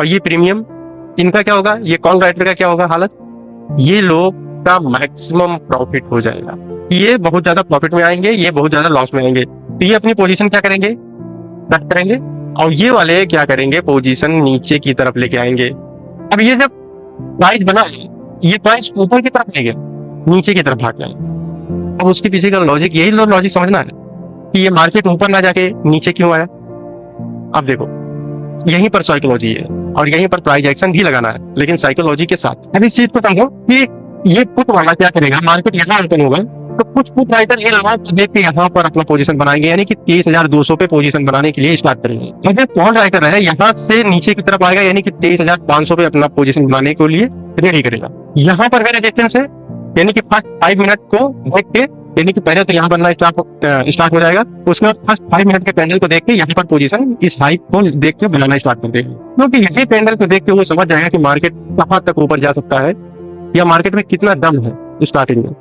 और ये प्रीमियम, इनका क्या होगा, ये कॉल राइटर का क्या होगा हालत, ये लोग का मैक्सिमम प्रॉफिट हो जाएगा। ये बहुत ज्यादा प्रॉफिट में आएंगे, ये बहुत ज्यादा लॉस में आएंगे। तो ये अपनी पोजीशन क्या करेंगे, कट करेंगे, और ये वाले क्या करेंगे, पोजीशन नीचे की तरफ लेके आएंगे। अब ये जब प्राइस बना, ये प्राइस ऊपर की तरफ ले गया, नीचे की तरफ भाग जाए। अब उसके पीछे का लॉजिक, यही लॉजिक समझना है कि ये मार्केट ऊपर ना जाके नीचे क्यों आया। अब देखो, यहीं पर साइकोलॉजी है और यहीं पर प्राइस एक्शन भी लगाना है, लेकिन साइकोलॉजी के साथ। अब इस चीज को समझो कि ये पुट वाला क्या करेगा, मार्केट यहाँ ओपन होगा तो कुछ पुट राइटर ये लगा देख के यहाँ पर अपना पोजीशन बनाएंगे, यानी कि 23,200 पे पोजीशन बनाने के लिए स्टार्ट करेंगे। अगर कॉल राइटर है यहाँ से नीचे की तरफ आएगा, यानी कि 23,500 पे अपना पोजीशन बनाने के लिए रेडी करेगा। यहाँ पर अगर रेजिस्टेंस है, यानी कि फर्स्ट 5 मिनट को देख के, यानी कि पहले तो यहाँ बनना स्टार्ट हो जाएगा, उसके बाद फर्स्ट 5 मिनट के कैंडल को देख के यहाँ पर पोजीशन इस हाइक को देख के बनाना स्टार्ट कर देगा। क्योंकि यही कैंडल को देख के वो समझ जाएगा कि मार्केट कहाँ तक ऊपर जा सकता है या मार्केट में कितना दम है स्टार्टिंग में।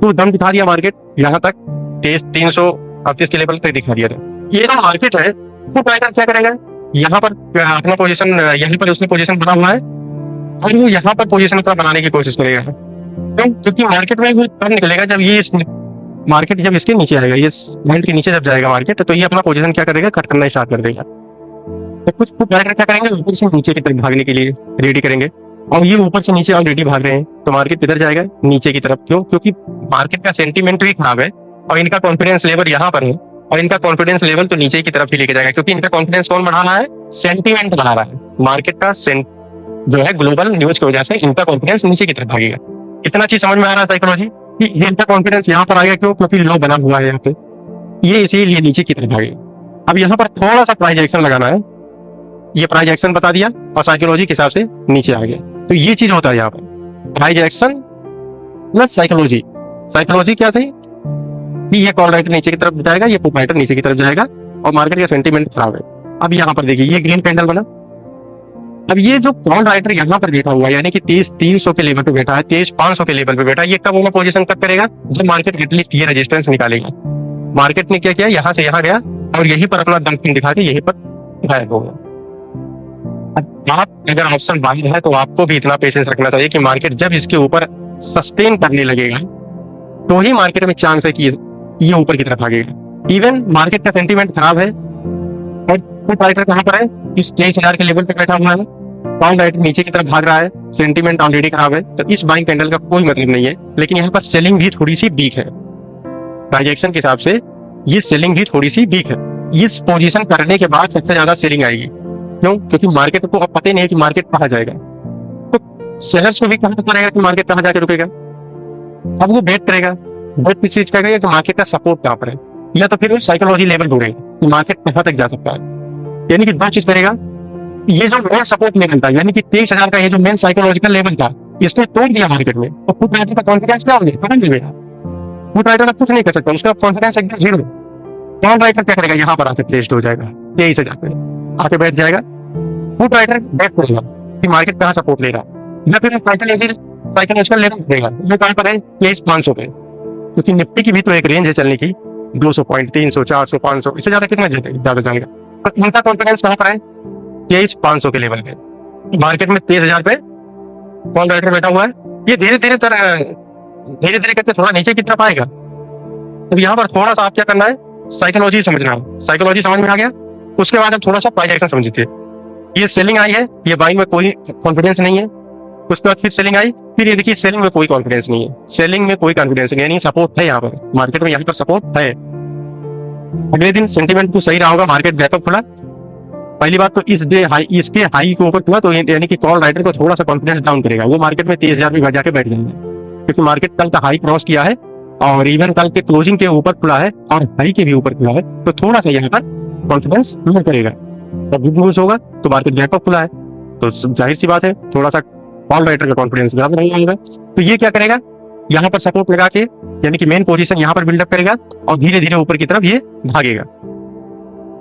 तो दम दिखा दिया मार्केट यहाँ तक 338 के लेवल तक दिखा दिया था। ये जो मार्केट है वो क्या करेगा, यहाँ पर अपना पोजीशन, यहीं पर उसने पोजीशन बना हुआ है और वो यहाँ पर पोजीशन अपना बनाने की कोशिश करेगा। क्योंकि मार्केट में वो तब निकलेगा जब ये मार्केट जब इसके नीचे आएगा, ये पॉइंट के नीचे जब जाएगा मार्केट, तो ये अपना पोजीशन क्या करेगा, कट करना स्टार्ट कर देगा। तो कुछ क्या करेंगे, ऊपर से नीचे की तरफ भागने के लिए रेडी करेंगे, और ये ऊपर से नीचे ऑलरेडी भाग रहे हैं, तो मार्केट किधर जाएगा, नीचे की तरफ। क्यों, क्योंकि मार्केट का सेंटीमेंट भी खराब है और इनका कॉन्फिडेंस लेवल यहाँ पर है, और इनका कॉन्फिडेंस लेवल तो नीचे की तरफ ही लेके जाएगा। क्योंकि इनका कॉन्फिडेंस कौन बढ़ा रहा है, सेंटीमेंट बढ़ा रहा है। मार्केट का जो है ग्लोबल न्यूज की वजह से इनका कॉन्फिडेंस नीचे की तरफ भागेगा। इतना चीज समझ में आ रहा है साइकोलॉजी कि इनका कॉन्फिडेंस यहाँ पर आएगा। क्यों, क्योंकि लो बना हुआ है यहाँ पे, ये इसीलिए नीचे की तरफ भागेगा। अब यहाँ पर थोड़ा सा प्राइस एक्शन लगाना है, ये प्राइस एक्शन बता दिया और साइकोलॉजी के हिसाब से नीचे आ गया। तो ये चीज होता है यहाँ पर, price action plus psychology. Psychology क्या थी कि ये कॉल राइटर नीचे की तरफ जाएगा, ये पुट राइटर नीचे की तरफ जाएगा और मार्केट का सेंटीमेंट खराब है। अब यहाँ पर देखिए ये ग्रीन कैंडल बना। अब ये जो कॉल राइटर यहाँ पर बैठा हुआ है, यानी कि 23,300 के लेवल पे बैठा है, 23,500 के लेवल पे बैठा है, ये कब वो पोजीशन कब करेगा, जब मार्केट एटलीस्ट ये रेजिस्टेंस निकालेगा। मार्केट ने क्या किया, यहाँ से यहाँ गया और यहीं पर अपना दम दिखा के यहीं पर गायब हो गया। आप अगर ऑप्शन बाइंग है तो आपको भी इतना पेशेंस रखना चाहिए कि मार्केट जब इसके ऊपर सस्टेन करने लगेगा तो ही मार्केट में चांस है कि ये ऊपर की तरफ भागेगा। इवन मार्केट का सेंटीमेंट खराब है और पुट राइटर कहां पर है, इस 23,000 के लेवल पे बैठा हुआ है, कॉल राइटर नीचे की तरफ भाग रहा है, सेंटीमेंट ऑलरेडी खराब है, तो इस बाइंग कैंडल का कोई मतलब नहीं है। लेकिन यहाँ पर सेलिंग भी थोड़ी सी वीक है, ट्रांजैक्शन के हिसाब से ये सेलिंग भी थोड़ी सी वीक है। इस पोजीशन करने के बाद सबसे ज्यादा सेलिंग आएगी। क्यों, क्योंकि मार्केट को अब पता ही नहीं है कि मार्केट कहाँ जाएगा, तो सेलर्स को भी कहाँ पता रहेगा कि मार्केट कहाँ जाके रुकेगा। अब वो बेट करेगा, बेट किस चीज करेगा कि मार्केट का सपोर्ट कहाँ पर है, या तो फिर वो साइकोलॉजी लेवल ढूंढेगा कि मार्केट कहाँ तक जा सकता है। यानी कि दो चीज करेगा, ये जो मेन सपोर्ट लेवल था, यानी कि 23,000 का ये जो मेन साइकोलॉजिकल लेवल था, इसने तोड़ दिया मार्केट में, तो पुट राइटर का कॉन्फिडेंस क्या हो गया, पता नहीं बेटा, पुट राइटर कुछ नहीं कर सकता, उसका कॉन्फिडेंस एकदम जीरो। कॉल राइटर क्या करेगा, यहाँ पर आके प्लेस्ड हो जाएगा, 23,000 पे आके बैठ जाएगा। पुट राइटर बैठ करेगा कि मार्केट कहाँ सपोर्ट ले रहा है, या फिर साइकोलॉजिकल लेवल देगा, वो कहाँ पर है, 23,500 पे। क्योंकि निफ्टी की भी तो एक रेंज है चलने की, 200 पॉइंट, 300, 400, 500, इससे ज्यादा कितना ज्यादा जाएगा। तो इनका कॉन्फिडेंस कहाँ पर है, 23,500 के लेवल पे। मार्केट में 23,000 पे कॉल राइटर बैठा हुआ है, ये धीरे धीरे करके थोड़ा नीचे की तरफ आएगा। तो यहाँ पर थोड़ा सा आप क्या करना है, साइकोलॉजी समझना है। साइकोलॉजी समझ में आ गया, उसके बाद हम थोड़ा सा प्राइस एक्शन समझिए। ये सेलिंग आई है, ये बाइंग में कोई कॉन्फिडेंस नहीं है, उसके बाद फिर सेलिंग आई, फिर ये देखिए सेलिंग में कोई कॉन्फिडेंस नहीं है, सेलिंग में कोई कॉन्फिडेंस नहीं है, यानी सपोर्ट है यहाँ पर मार्केट में, यहाँ पर सपोर्ट है। अगले दिन सेंटीमेंट तो सही रहा होगा, मार्केट गैप खुला। पहली बात तो इसके हाई के ऊपर खुला, तो यानी कि कॉल राइटर को थोड़ा सा कॉन्फिडेंस डाउन करेगा, वो मार्केट में 23,000 भी जाके बैठ जाएंगे, क्योंकि मार्केट कल का हाई क्रॉस किया है और इवन कल के क्लोजिंग के ऊपर खुला है और हाई के भी ऊपर खुला है, तो थोड़ा सा यहाँ पर कॉन्फिडेंस लो करेगा। जब गुड न्यूज होगा तो मार्केट गैप अप खुला है, तो जाहिर सी बात है थोड़ा सा कॉल राइटर का कॉन्फिडेंस ज्यादा नहीं आएगा। तो ये क्या करेगा, यहाँ पर सपोर्ट लगा के, यानी कि मेन पोजीशन यहाँ पर बिल्डअप करेगा और धीरे धीरे ऊपर की तरफ ये भागेगा।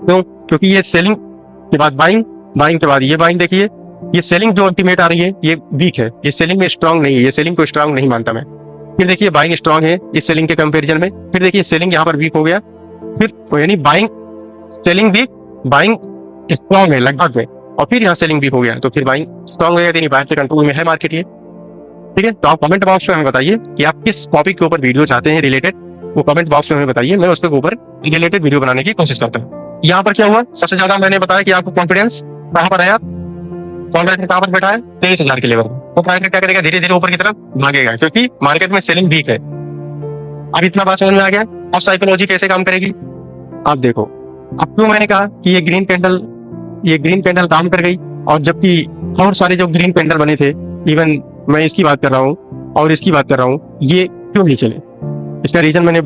क्यों, क्योंकि ये सेलिंग के बाद बाइंग के बाद ये बाइंग, देखिए ये सेलिंग जो अल्टीमेट आ रही है ये वीक है, ये सेलिंग में स्ट्रांग नहीं है, ये सेलिंग को स्ट्रांग नहीं मानता मैं। फिर देखिए बाइंग स्ट्रांग है इस सेलिंग के कंपेरिजन में, फिर देखिए सेलिंग यहाँ पर वीक हो गया, फिर यानी buying selling week, buying strong है लगभग में, और फिर यहाँ सेलिंग भी हो गया तो फिर बाइंग स्ट्रॉन्ग हो गया, बायर के कंट्रोल में है मार्केट ये। ठीक है, तो आप कमेंट बॉक्स में हमें बताइए कि आप किस टॉपिक के ऊपर वीडियो चाहते हैं रिलेटेड, वो कमेंट बॉक्स में हमें बताइए, मैं उसके ऊपर रिलेटेड वीडियो बनाने की कोशिश करता हूँ। यहाँ पर क्या हुआ, सबसे ज्यादा मैंने बताया कि आपको कॉन्फिडेंस कहाँ पर आया, कॉन्फिडेंस कहाँ पर बैठा है 23,000 के लेवल। तो मार्केट क्या करेगा, धीरे धीरे ऊपर की तरफ भागेगा क्योंकि मार्केट में सेलिंग वीक है। अब इतना बात समझ में आ गया। अब साइकोलॉजी कैसे काम करेगी आप देखो। अब क्यों मैंने कहा कि ये ग्रीन कैंडल काम कर गई, और जबकि और सारे जो ग्रीन कैंडल बने थे, इवन मैं इसकी बात कर रहा हूँ और इसकी बात कर रहा हूँ, ये क्यों नहीं चले, इसका रीजन मैंने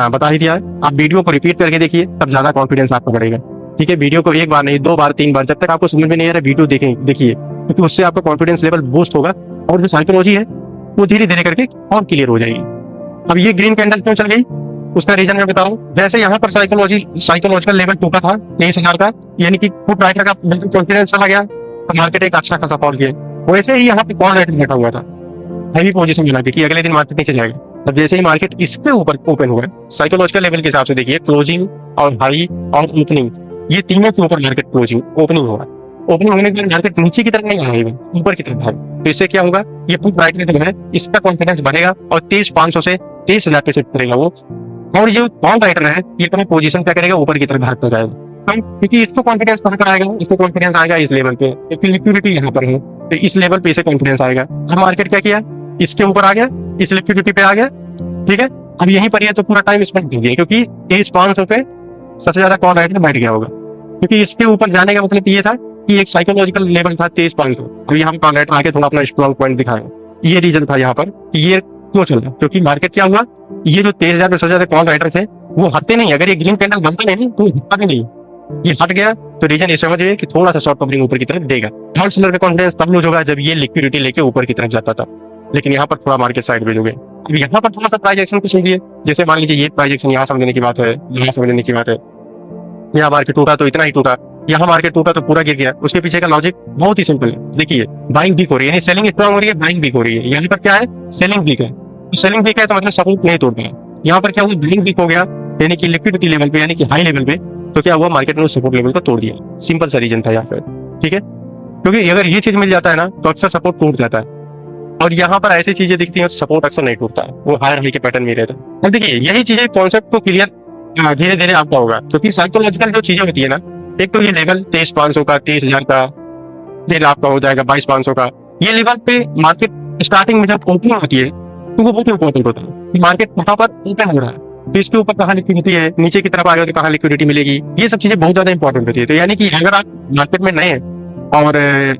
बता ही दिया है। आप वीडियो को रिपीट करके देखिए, तब ज्यादा कॉन्फिडेंस आपको बढ़ेगा। ठीक है, वीडियो को एक बार नहीं, 2 बार 3 बार, जब तक आपको समझ में नहीं आ रहा वीडियो देखिए, क्योंकि उससे आपका कॉन्फिडेंस लेवल बूस्ट होगा और जो साइकोलॉजी है वो धीरे धीरे करके और क्लियर हो जाएगी। अब ये ग्रीन कैंडल क्यों चल गई, उसका रीजन मैं बताऊं। जैसे यहाँ पर साइकोलॉजिकल लेवल टूटा था 23,000 का, यानी कि फुट राइटर का बिल्कुल कॉन्फिडेंस चला गया, तो मार्केट एक अच्छा खासा फॉल किया। वैसे ही यहाँ पे कॉल राइटर बैठा हुआ था हैवी पोजीशन बना के कि अगले दिन मार्केट नीचे जाएगा। अब जैसे ही मार्केट इसके ऊपर ओपन हुआ, साइकोलॉजिकल लेवल के हिसाब से देखिए, क्लोजिंग और हाई और ओपनिंग, ये तीनों के ऊपर मार्केट क्लोजिंग ओपनिंग होगा। ओपनिंग होने के बाद मार्केट नीचे की तरफ नहीं आएगा, ऊपर की तरफ भागेगा। तो इससे क्या होगा, ये पुट राइटर जो है इसका कॉन्फिडेंस बढ़ेगा और 23,500 से 23,000 पे सेट करेगा वो। और ये कॉल राइटर है ये अपनी पोजीशन क्या करेगा, ऊपर की तरफ भागता जाएगा, क्योंकि इसको कॉन्फिडेंस कहाँ पर आएगा, इसको कॉन्फिडेंस आएगा इस लेवल पे, क्योंकि लिक्विडिटी यहाँ पर है, तो इस लेवल पे इसे कॉन्फिडेंस आएगा। अब मार्केट क्या किया, इसके ऊपर आ गया, इस लिक्विडिटी पे आ गया। ठीक है, अब यहीं पर ये तो पूरा टाइम स्पेंड कर दिया, क्योंकि 23,500 पे सबसे ज्यादा कॉल राइटर बैठ गया होगा, क्योंकि इसके ऊपर जाने का मतलब ये था कि एक साइकोलॉजिकल लेवल था 23,500। अब यहाँ कॉल राइटर आके थोड़ा अपना स्ट्रॉन्ग पॉइंट दिखाया, ये रीजन था यहाँ पर ये क्यों चल रहा, क्योंकि मार्केट क्या हुआ, ये जो 23,000 पे सबसे ज्यादा कॉल राइटर थे वो हटते नहीं। अगर ये ग्रीन कैंडल बनता नहीं तो हटता भी नहीं, ये हट गया तो रीजन ये समझिए कि थोड़ा सा शॉर्ट कवरिंग ऊपर की तरफ देगा। थर्ड सेलर का कॉन्फिडेंस तब लूज होगा जब ये लिक्विडिटी लेके ऊपर की तरफ जाता था, लेकिन यहाँ पर थोड़ा मार्केट साइड हो गया। अब यहाँ पर थोड़ा सा प्राइस एक्शन को समझिए, जैसे मान लीजिए ये प्राइस एक्शन यहाँ समझने की बात है, यहाँ समझने की बात है। यहाँ मार्केट टूटा तो इतना ही टूटा, यहाँ मार्केट टूटा तो पूरा गिर गया। उसके पीछे का लॉजिक बहुत ही सिंपल है, देखिए बाइंग वीक हो रही है, यानी सेलिंग स्ट्रांग हो रही है, बाइंग वीक हो रही है। यहाँ पर क्या है, सेलिंग वीक है, तो सेलिंग वीक है तो मतलब सपोर्ट नहीं तोड़ता है। यहाँ पर क्या हुआ, बाइंग वीक हो गया, यानी कि लिक्विडिटी लेवल पे, यानी कि हाई लेवल पे, तो क्या हुआ, मार्केट ने सपोर्ट लेवल को तोड़ दिया। सिंपल सा रीजन था यहाँ पे। ठीक है, क्योंकि अगर ये चीज मिल जाता है ना तो अक्सर सपोर्ट टूट जाता है, और यहाँ पर ऐसी चीजें दिखती हैं तो सपोर्ट अक्सर नहीं टूटता है, वो हायर हाई के पैटर्न में रहता है। अब देखिए यही चीजें कॉन्सेप्ट को क्लियर धीरे धीरे आपका होगा, क्योंकि साइकोलॉजिकल जो चीजें होती है ना, एक तो ये लेवल 23,500 का, 23,000 का, ये आपका हो जाएगा 22,500 का। ये लेवल पे मार्केट स्टार्टिंग में जब ओपनिंग होती है तो वो बहुत इंपॉर्टेंट होता है कि मार्केट कहाँ पर ओपन हो रहा है, तो इसके ऊपर कहाँ लिक्विडिटी है, नीचे की तरफ आएगा तो कहाँ लिक्विडिटी मिलेगी, ये सब चीजें बहुत ज्यादा इंपॉर्टेंट होती है। तो यानी कि अगर आप मार्केट में नए हैं और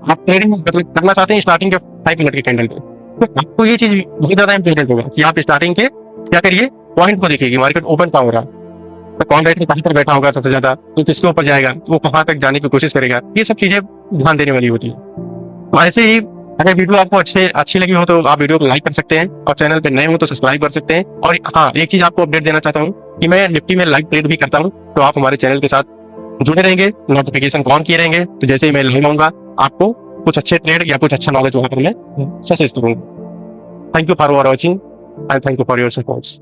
आप ट्रेडिंग करना चाहते हैं स्टार्टिंग के 5 मिनट के कैंडल पे, तो आपको ये चीज बहुत ज्यादा इंपॉर्टेंट होगा कि आप स्टार्टिंग के क्या करिए, पॉइंट को देखिए कि मार्केट ओपन कहाँ हो रहा है, तो कौन रेट कहाँ पर बैठा होगा सबसे ज्यादा, तो किसके ऊपर जाएगा, तो वो कहाँ तक जाने की कोशिश करेगा। ये सब चीजें ध्यान देने वाली होती है। तो ऐसे ही अगर वीडियो आपको अच्छी लगी हो तो आप वीडियो को लाइक कर सकते हैं, और चैनल पे नए हो तो सब्सक्राइब कर सकते हैं। और हाँ, एक चीज आपको अपडेट देना चाहता हूँ कि मैं निफ्टी में लाइव ट्रेड भी करता हूँ, तो आप हमारे चैनल के साथ जुड़े रहेंगे, नोटिफिकेशन ऑन किए रहेंगे, तो जैसे ही मैं लाइव आऊंगा आपको कुछ अच्छे ट्रेड या कुछ अच्छा नॉलेज वहां पर मैं सजेस्ट करूंगा। Thank you for watching and thank you for your support.